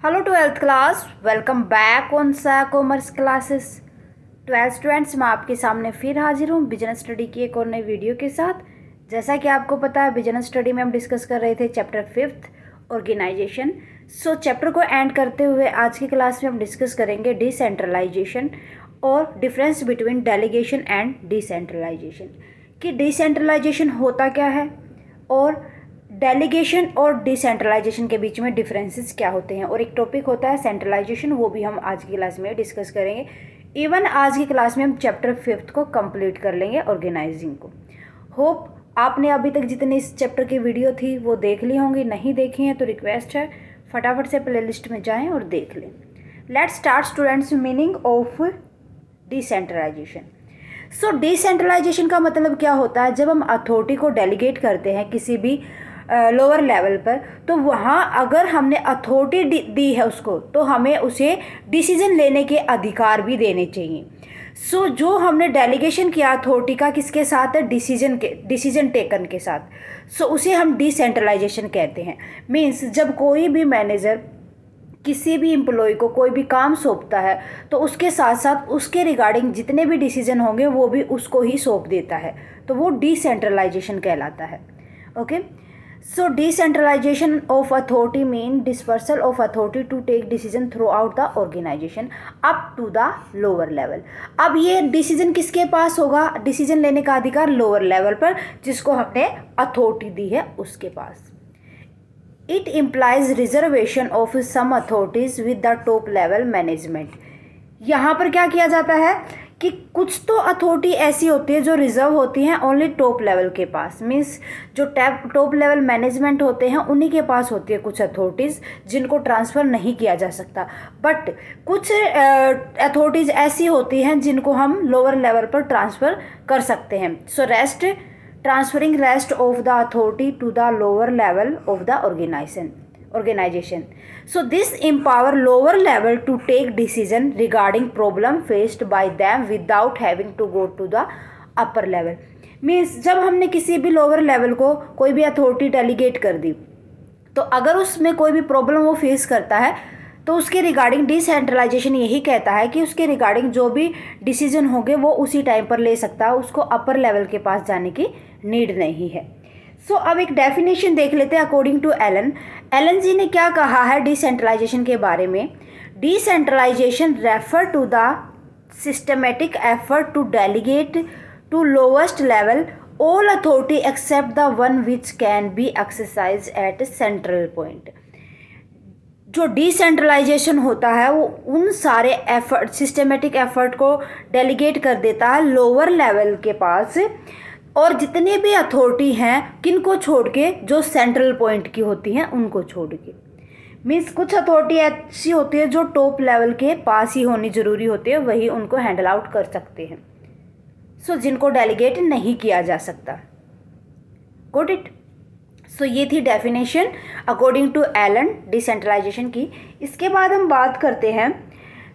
Hello 12th class, welcome back on सा commerce classes. 12th students, मैं आपके सामने फिर हाजिर हूँ बिजनेस स्टडी की एक और नई वीडियो के साथ। जैसा कि आपको पता है, बिजनेस स्टडी में हम डिस्कस कर रहे थे चैप्टर 5th ऑर्गेनाइजेशन। चैप्टर को एंड करते हुए आज की क्लास में हम डिस्कस करेंगे डिसेंट्रलाइजेशन और difference between delegation and decentralisation, कि डिसेंट्रलाइजेशन होता क्या है और डेलीगेशन और डिसेंट्रलाइजेशन के बीच में डिफरेंसेस क्या होते हैं। और एक टॉपिक होता है सेंट्रलाइजेशन, वो भी हम आज की क्लास में डिस्कस करेंगे। इवन आज की क्लास में हम चैप्टर 5th को कंप्लीट कर लेंगे, ऑर्गेनाइजिंग को। होप आपने अभी तक जितनी इस चैप्टर की वीडियो थी वो देख ली होंगी। नहीं देखी हैं तो रिक्वेस्ट है फटाफट से प्लेलिस्ट में जाएं और देख लें। Let's start students, meaning of decentralisation. Decentralisation का मतलब क्या होता है? जब हम अथॉरिटी को डेलीगेट करते हैं किसी भी लोअर लेवल पर, तो वहाँ अगर हमने अथॉरिटी दी है उसको, तो हमें उसे डिसीजन लेने के अधिकार भी देने चाहिए। जो हमने डेलीगेशन किया अथॉरिटी का किसके साथ है? डिसीजन टेकन के साथ। उसे हम डिसेंट्रलाइजेशन कहते हैं। मीन्स जब कोई भी मैनेजर किसी भी एम्प्लॉय को कोई भी काम सौंपता है, तो उसके साथ साथ उसके रिगार्डिंग जितने भी डिसीजन होंगे वो भी उसको ही सौंप देता है, तो वो डिसेंट्रलाइजेशन कहलाता है। Okay, decentralization of authority mean dispersal of authority to take decision throughout the organization up to the lower level। अब ये डिसीजन किसके पास होगा? डिसीजन लेने का अधिकार लोअर लेवल पर, जिसको हमने अथॉरिटी दी है उसके पास। It implies reservation of some authorities with the top level management. यहाँ पर क्या किया जाता है कि कुछ तो अथॉरिटी ऐसी होती है जो रिजर्व होती हैं ओनली टॉप लेवल के पास। मीन्स जो टॉप लेवल मैनेजमेंट होते हैं उन्हीं के पास होती है कुछ अथॉरिटीज़, जिनको ट्रांसफ़र नहीं किया जा सकता। बट कुछ अथॉरिटीज़ ऐसी होती हैं जिनको हम लोअर लेवल पर ट्रांसफ़र कर सकते हैं। Transferring rest of the authority to the lower level of the organization. This empower lower level to take decision regarding problem faced by them without having to go to the upper level. Means जब हमने किसी भी lower level को कोई भी authority delegate कर दी, तो अगर उसमें कोई भी प्रॉब्लम वो फेस करता है, तो उसके रिगार्डिंग डिसेंट्रलाइजेशन यही कहता है कि उसके रिगार्डिंग जो भी डिसीजन होंगे वो उसी टाइम पर ले सकता है, उसको अपर लेवल के पास जाने की नीड नहीं है। अब एक डेफिनेशन देख लेते हैं अकॉर्डिंग टू एलन जी ने क्या कहा है डिसेंट्रलाइजेशन के बारे में। Decentralisation refer to the systematic effort to delegate to lowest level all authority except the one which can be exercise at central point. जो डिसेंट्रलाइजेशन होता है वो उन सारे एफर्ट, सिस्टमेटिक एफर्ट को डेलीगेट कर देता है लोअर लेवल के पास, और जितने भी अथॉरिटी हैं किनको छोड़ के, जो सेंट्रल पॉइंट की होती हैं उनको छोड़ के। मीन्स कुछ अथॉरिटी ऐसी होती है जो टॉप लेवल के पास ही होनी ज़रूरी होती है, वही उनको हैंडल आउट कर सकते हैं। जिनको डेलीगेट नहीं किया जा सकता। Got it? ये थी definition according to Allen decentralisation की। इसके बाद हम बात करते हैं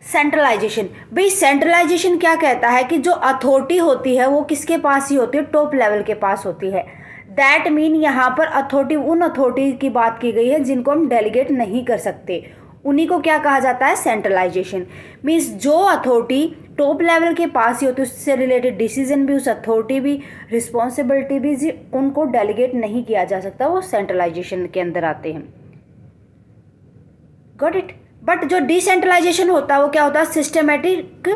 सेंट्रलाइजेशन। भाई सेंट्रलाइजेशन क्या कहता है कि जो अथॉरिटी होती है वो किसके पास ही होती है? टॉप लेवल के पास होती है। दैट मीन यहाँ पर अथॉरिटी, उन अथॉरिटी की बात की गई है जिनको हम डेलीगेट नहीं कर सकते, उन्हीं को क्या कहा जाता है? सेंट्रलाइजेशन। मीन्स जो अथॉरिटी टॉप लेवल के पास ही होती है, उससे रिलेटेड डिसीजन भी, उस अथॉरिटी भी, रिस्पॉन्सिबिलिटी भी, उनको डेलीगेट नहीं किया जा सकता, वो सेंट्रलाइजेशन के अंदर आते हैं। Got it? बट जो डिसेंट्रलाइजेशन होता है वो क्या होता है? Systematic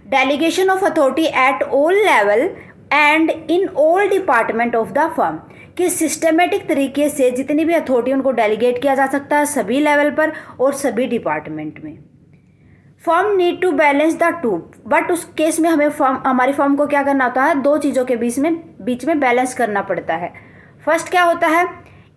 delegation of authority at all level and in all department of the firm. कि सिस्टमेटिक तरीके से जितनी भी अथॉरिटी उनको डेलीगेट किया जा सकता है सभी लेवल पर और सभी डिपार्टमेंट में। Firm need to balance the two. But उस केस में हमारी फर्म को क्या करना होता है? दो चीज़ों के बीच में बैलेंस करना पड़ता है। फर्स्ट क्या होता है?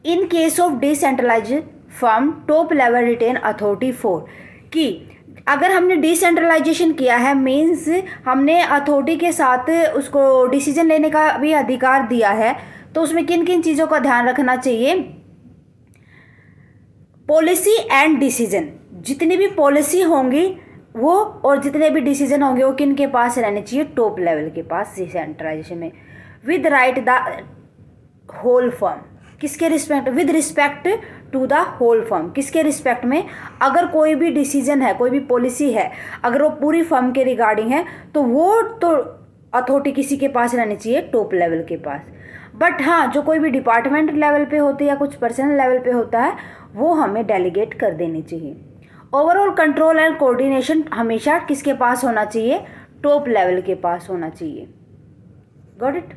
In case of decentralise firm top level retain authority for, कि अगर हमने डिसेंट्रलाइजेशन किया है, मीन्स हमने अथॉरिटी के साथ उसको डिसीजन लेने का भी अधिकार दिया है, तो उसमें किन किन चीज़ों का ध्यान रखना चाहिए? Policy and decision. जितनी भी पॉलिसी होंगी वो और जितने भी डिसीजन होंगे वो किन के पास रहने चाहिए? टॉप लेवल के पास डिसेंट्रलाइजेशन में। With right the whole firm, किसके respect? With respect to the whole firm. किसके रिस्पेक्ट में? अगर कोई भी डिसीजन है, कोई भी पॉलिसी है, अगर वो पूरी फर्म के रिगार्डिंग है तो वो तो अथॉरिटी किसी के पास रहनी चाहिए? टॉप लेवल के पास। बट हाँ, जो कोई भी डिपार्टमेंट लेवल पे होती है या कुछ पर्सनल लेवल पे होता है वो हमें डेलीगेट कर देनी चाहिए। ओवरऑल कंट्रोल एंड कोऑर्डिनेशन हमेशा किसके पास होना चाहिए? टॉप लेवल के पास होना चाहिए। Got it?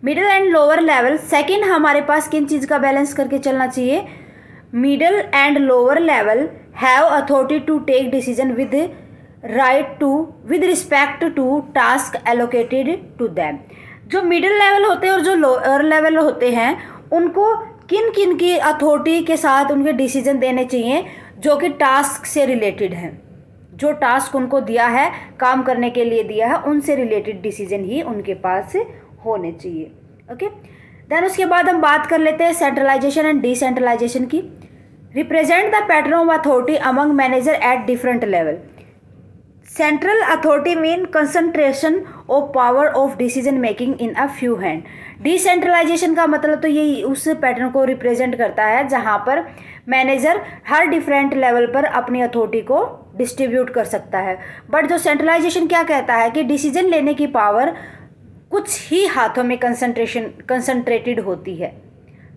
Middle and lower level, second हमारे पास किन चीज़ का बैलेंस करके चलना चाहिए? Middle and lower level have authority to take decision with right to with respect to task allocated to them. जो मिडिल लेवल होते हैं और जो लोअर लेवल होते हैं उनको किन किन की अथॉरिटी के साथ उनके डिसीजन देने चाहिए जो कि टास्क से रिलेटेड हैं। जो टास्क उनको दिया है, काम करने के लिए दिया है, उनसे रिलेटेड डिसीजन ही उनके पास होने चाहिए। ओके, देन उसके बाद हम बात कर लेते हैं सेंट्रलाइजेशन एंड डिसेंट्रलाइजेशन की। Represent the pattern of authority among manager at different level. Central authority mean concentration of power of decision making in a few hand. Decentralisation का मतलब तो यही उस पैटर्न को रिप्रेजेंट करता है जहाँ पर मैनेजर हर डिफरेंट लेवल पर अपनी अथॉरिटी को डिस्ट्रीब्यूट कर सकता है। बट जो सेंट्रलाइजेशन क्या कहता है कि डिसीजन लेने की पावर कुछ ही हाथों में कंसंट्रेटेड होती है,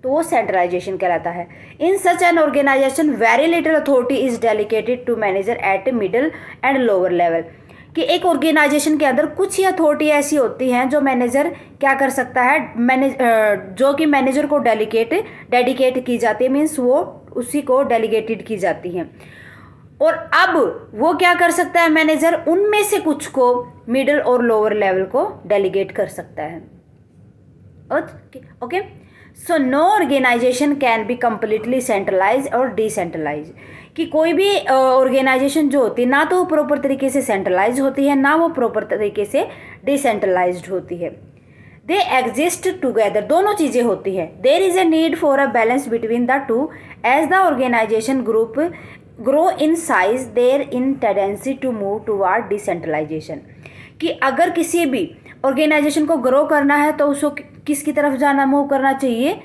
तो वो सेंट्रलाइजेशन कहलाता है। In such an organisation very little authority is delegated to manager at middle and lower level. कि एक ऑर्गेनाइजेशन के अंदर कुछ ही अथॉरिटी ऐसी होती हैं जो मैनेजर क्या कर सकता है, जो कि मैनेजर को डेडिकेट की जाती है, मीन्स वो उसी को डेलीगेटेड की जाती हैं। और अब वो क्या कर सकता है मैनेजर? उनमें से कुछ को मिडिल और लोअर लेवल को डेलीगेट कर सकता है। Okay, so no organisation can be completely centralise और डिसेंट्रलाइज। कि कोई भी ऑर्गेनाइजेशन जो होती है ना तो वो प्रॉपर तरीके से सेंट्रलाइज होती है, ना वो प्रॉपर तरीके से डिसेंट्रलाइज्ड होती है। दे एग्जिस्ट टुगेदर, दोनों चीज़ें होती है। There is a need for a balance between the two as the organisation group grow in size there in tendency to move toward decentralisation. कि अगर किसी भी ऑर्गेनाइजेशन को ग्रो करना है तो उसको किसकी तरफ जाना, मूव करना चाहिए?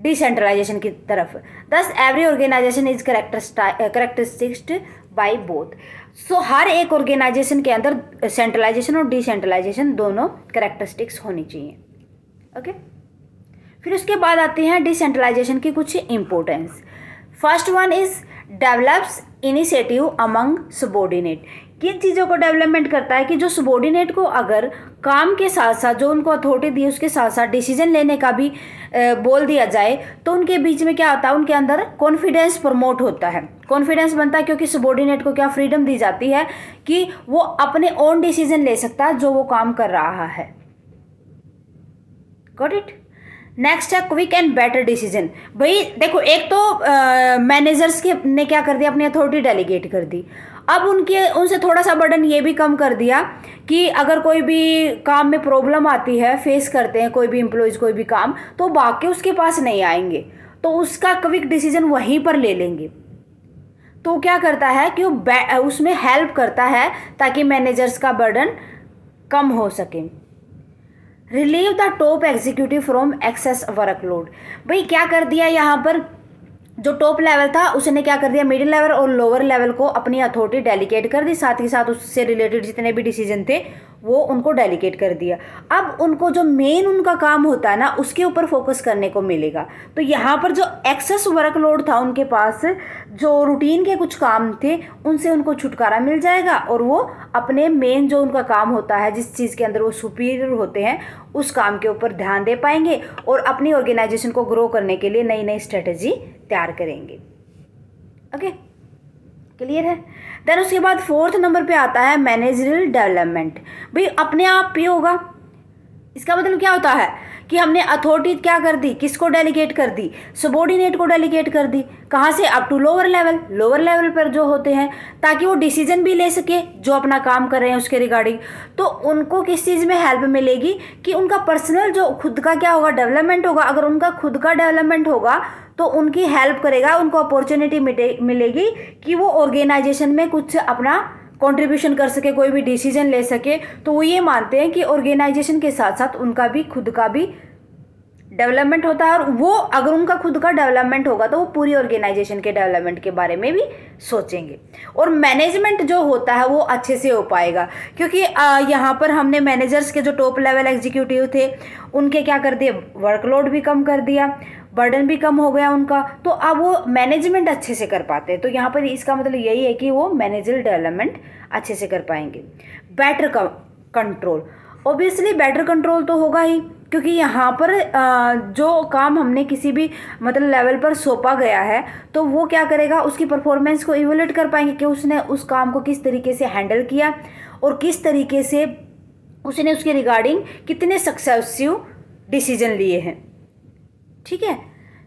डिसेंट्रलाइजेशन की तरफ। Thus every organisation is characterised by both. So हर एक ऑर्गेनाइजेशन के अंदर सेंट्रलाइजेशन और डिसेंट्रलाइजेशन दोनों करेक्टरिस्टिक्स होनी चाहिए। ओके, फिर उसके बाद आती हैं डिसेंट्रलाइजेशन की कुछ importance. First one is develops initiative among subordinate. किन चीज़ों को डेवलपमेंट करता है कि जो सबॉर्डिनेट को अगर काम के साथ साथ जो उनको अथॉरिटी दी उसके साथ साथ डिसीजन लेने का भी बोल दिया जाए तो उनके बीच में क्या होता है, उनके अंदर कॉन्फिडेंस प्रमोट होता है, कॉन्फिडेंस बनता है, क्योंकि सबॉर्डिनेट को क्या फ्रीडम दी जाती है कि वो अपने ओन डिसीजन ले सकता है जो वो काम कर रहा है। Got it? नेक्स्ट है क्विक एंड बेटर डिसीजन। भाई देखो, एक तो मैनेजर्स के ने क्या कर दिया, अपनी अथॉरिटी डेलीगेट कर दी। अब उनसे थोड़ा सा बर्डन ये भी कम कर दिया कि अगर कोई भी काम में प्रॉब्लम आती है, फेस करते हैं कोई भी एम्प्लॉयज़ कोई भी काम, तो भाग के उसके पास नहीं आएंगे, तो उसका क्विक डिसीजन वहीं पर ले लेंगे। तो क्या करता है कि वो उसमें हेल्प करता है ताकि मैनेजर्स का बर्डन कम हो सके। Relieve the top executive from excess workload. भाई क्या कर दिया यहाँ पर, जो टॉप लेवल था उसने क्या कर दिया, मिडिल लेवल और लोअर लेवल को अपनी अथॉरिटी डेलीगेट कर दी, साथ ही साथ उससे रिलेटेड जितने भी डिसीजन थे वो उनको डेलीगेट कर दिया। अब उनको जो मेन उनका काम होता है ना उसके ऊपर फोकस करने को मिलेगा। तो यहाँ पर जो एक्सेस वर्कलोड था उनके पास, जो रूटीन के कुछ काम थे उनसे उनको छुटकारा मिल जाएगा और वो अपने मेन जो उनका काम होता है, जिस चीज़ के अंदर वो सुपीरियर होते हैं, उस काम के ऊपर ध्यान दे पाएंगे और अपनी ऑर्गेनाइजेशन को ग्रो करने के लिए नई नई स्ट्रेटजी तैयार करेंगे। ओके, क्लियर है? देन उसके बाद फोर्थ नंबर पे आता है मैनेजरियल डेवलपमेंट। भाई अपने आप ही होगा, इसका मतलब क्या होता है कि हमने अथॉरिटी क्या कर दी, किसको डेलीगेट कर दी, सबॉर्डिनेट को डेलीगेट कर दी। कहाँ से? अप टू लोअर लेवल पर जो होते हैं, ताकि वो डिसीजन भी ले सके जो अपना काम कर रहे हैं उसके रिगार्डिंग। तो उनको किस चीज़ में हेल्प मिलेगी कि उनका पर्सनल जो खुद का क्या होगा, डेवलपमेंट होगा। अगर उनका खुद का डेवलपमेंट होगा तो उनकी हेल्प करेगा, उनको अपॉर्चुनिटी मिलेगी कि वो ऑर्गेनाइजेशन में कुछ अपना कंट्रीब्यूशन कर सके, कोई भी डिसीजन ले सके। तो वो ये मानते हैं कि ऑर्गेनाइजेशन के साथ साथ उनका भी खुद का भी डेवलपमेंट होता है, और वो अगर उनका खुद का डेवलपमेंट होगा तो वो पूरी ऑर्गेनाइजेशन के डेवलपमेंट के बारे में भी सोचेंगे, और मैनेजमेंट जो होता है वो अच्छे से हो पाएगा। क्योंकि यहाँ पर हमने मैनेजर्स के जो टॉप लेवल एग्जीक्यूटिव थे उनके क्या कर दिए, वर्कलोड भी कम कर दिया, बर्डन भी कम हो गया उनका, तो अब वो मैनेजमेंट अच्छे से कर पाते हैं। तो यहाँ पर इसका मतलब यही है कि वो मैनेजर डेवलपमेंट अच्छे से कर पाएंगे। Better control, obviously better control तो होगा ही, क्योंकि यहाँ पर जो काम हमने किसी भी मतलब लेवल पर सौंपा गया है तो वो क्या करेगा, उसकी परफॉर्मेंस को इवैल्यूएट कर पाएंगे कि उसने उस काम को किस तरीके से हैंडल किया और किस तरीके से उसने उसके रिगार्डिंग कितने सक्सेसिव डिसीजन लिए हैं। ठीक है,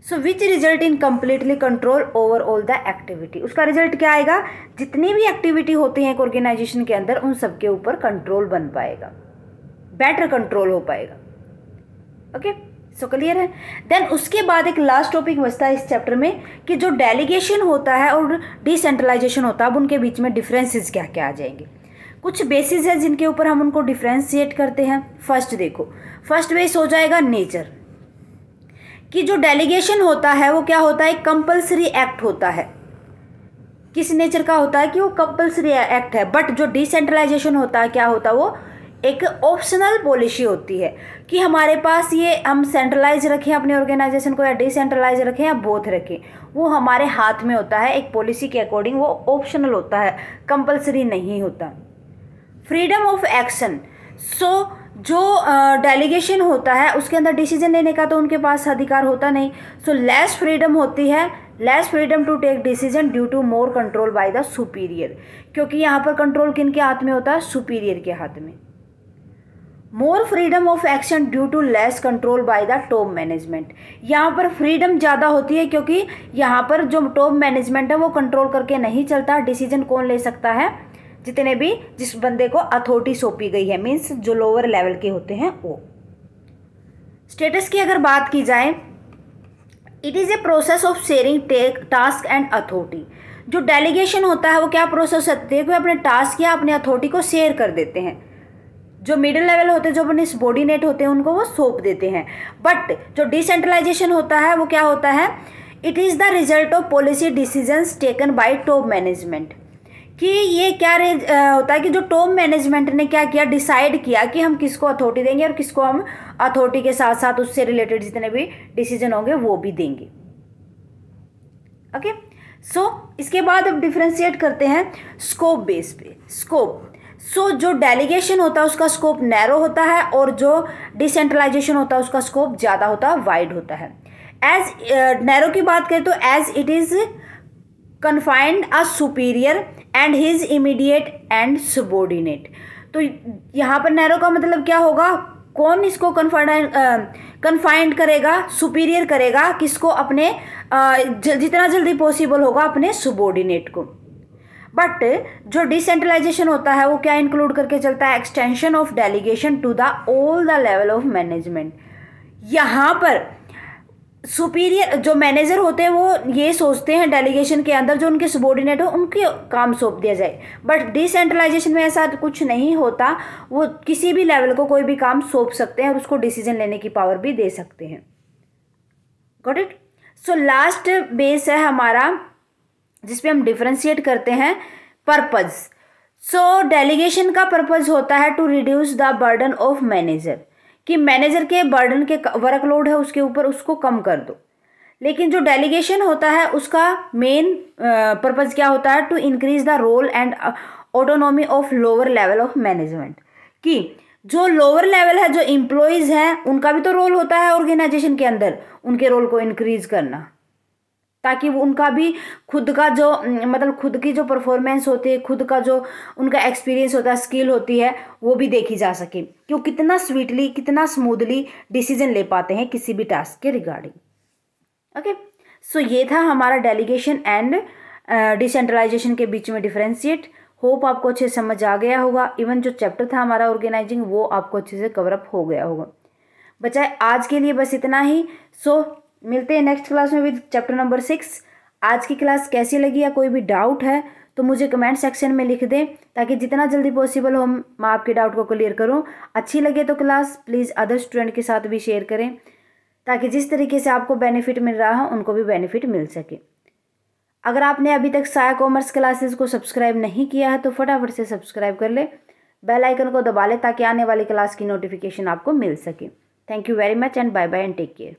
so which result in completely control over all the activity. उसका रिजल्ट क्या आएगा, जितनी भी एक्टिविटी होती हैं एक ऑर्गेनाइजेशन के अंदर उन सबके ऊपर कंट्रोल बन पाएगा, बेटर कंट्रोल हो पाएगा। ओके, सो क्लियर है। देन उसके बाद एक लास्ट टॉपिक बचता है इस चैप्टर में कि जो डेलीगेशन होता है और डिसेंट्रलाइजेशन होता है, अब उनके बीच में डिफरेंसेस क्या क्या आ जाएंगे। कुछ बेसिस है जिनके ऊपर हम उनको डिफ्रेंशिएट करते हैं। फर्स्ट देखो, फर्स्ट बेस हो जाएगा नेचर, कि जो डेलीगेशन होता है वो क्या होता है, कंपल्सरी एक्ट होता है। किस नेचर का होता है कि वो कंपल्सरी एक्ट है। बट जो डिसेंट्रलाइजेशन होता है क्या होता है, वो एक ऑप्शनल पॉलिसी होती है कि हमारे पास ये हम सेंट्रलाइज रखें अपने ऑर्गेनाइजेशन को या डिसेंट्रलाइज रखें या बोथ रखें, वो हमारे हाथ में होता है। एक पॉलिसी के अकॉर्डिंग वो ऑप्शनल होता है, कंपल्सरी नहीं होता। फ्रीडम ऑफ एक्शन, सो जो डेलीगेशन होता है उसके अंदर डिसीजन लेने का तो उनके पास अधिकार होता नहीं। सो लेस फ्रीडम होती है, less freedom to take decision due to more control by the superior, क्योंकि यहाँ पर कंट्रोल किन के हाथ में होता है, सुपीरियर के हाथ में। More freedom of action due to less control by the top management, यहाँ पर फ्रीडम ज़्यादा होती है क्योंकि यहाँ पर जो टॉप मैनेजमेंट है वो कंट्रोल करके नहीं चलता। डिसीजन कौन ले सकता है, जितने भी जिस बंदे को अथॉरिटी सौंपी गई है, मीन्स जो लोअर लेवल के होते हैं वो। स्टेटस की अगर बात की जाए, it is a process of sharing task and authority. जो डेलीगेशन होता है वो क्या प्रोसेस होती है कि अपने टास्क या अपने अथॉरिटी को शेयर कर देते हैं। जो मिडिल लेवल होते हैं, जो अपने सबॉर्डिनेट होते हैं, उनको वो सौंप देते हैं। बट जो डिसेंट्रलाइजेशन होता है वो क्या होता है, it is the result of policy decisions taken by top management, कि ये क्या होता है कि जो टॉप मैनेजमेंट ने क्या किया, डिसाइड किया कि हम किसको अथॉरिटी देंगे और किसको हम अथॉरिटी के साथ साथ उससे रिलेटेड जितने भी डिसीजन होंगे वो भी देंगे। ओके, सो इसके बाद अब डिफ्रेंशिएट करते हैं स्कोप बेस पे। स्कोप, सो जो डेलीगेशन होता है उसका स्कोप नैरो होता है और जो डिसेंट्रलाइजेशन होता है उसका स्कोप ज़्यादा होता है, वाइड होता है। एज नैरो की बात करें तो as it is confined a superior and his immediate and subordinate. तो यहाँ पर नैरो का मतलब क्या होगा, कौन इसको कन्फाइंड करेगा, सुपीरियर करेगा किसको, अपने जितना जल्दी पॉसिबल होगा अपने सबॉर्डिनेट को। बट जो डिसेंट्रलाइजेशन होता है वो क्या इंक्लूड करके चलता है, extension of delegation to the all the level of management. यहाँ पर सुपीरियर जो मैनेजर होते हैं वो ये सोचते हैं डेलीगेशन के अंदर जो उनके सबॉर्डिनेट हो उनके काम सौंप दिया जाए। बट डिसेंट्रलाइजेशन में ऐसा कुछ नहीं होता, वो किसी भी लेवल को कोई भी काम सौंप सकते हैं और उसको डिसीजन लेने की पावर भी दे सकते हैं। Got it. So last base है हमारा जिसपे हम डिफरेंशिएट करते हैं पर्पज। सो डेलीगेशन का पर्पज होता है to reduce the burden of manager, कि मैनेजर के बर्डन के वर्कलोड है उसके ऊपर उसको कम कर दो। लेकिन जो डेलीगेशन होता है उसका मेन पर्पज क्या होता है, to increase the role and autonomy of lower level of management, कि जो लोअर लेवल है, जो एम्प्लॉयज़ हैं, उनका भी तो रोल होता है ऑर्गेनाइजेशन के अंदर, उनके रोल को इंक्रीज करना, ताकि वो उनका भी खुद का जो मतलब खुद की जो परफॉर्मेंस होती है, खुद का जो उनका एक्सपीरियंस होता है, स्किल होती है, वो भी देखी जा सके कि वो कितना स्वीटली, कितना स्मूथली डिसीजन ले पाते हैं किसी भी टास्क के रिगार्डिंग। ओके, सो ये था हमारा डेलीगेशन एंड डिसेंट्रलाइजेशन के बीच में डिफरेंशिएट। होप आपको अच्छे से समझ आ गया होगा। इवन जो चैप्टर था हमारा ऑर्गेनाइजिंग वो आपको अच्छे से कवर अप हो गया होगा। बच्चा आज के लिए बस इतना ही। सो मिलते हैं नेक्स्ट क्लास में विद चैप्टर नंबर 6। आज की क्लास कैसी लगी या कोई भी डाउट है तो मुझे कमेंट सेक्शन में लिख दें, ताकि जितना जल्दी पॉसिबल हो मैं आपके डाउट को क्लियर करूं। अच्छी लगे तो क्लास प्लीज़ अदर स्टूडेंट के साथ भी शेयर करें। ताकि जिस तरीके से आपको बेनिफिट मिल रहा है उनको भी बेनिफिट मिल सके। अगर आपने अभी तक साया कॉमर्स क्लासेस को सब्सक्राइब नहीं किया है तो फटाफट से सब्सक्राइब कर ले, बेल आइकन को दबा ले ताकि आने वाली क्लास की नोटिफिकेशन आपको मिल सके। Thank you very much and bye bye and take care.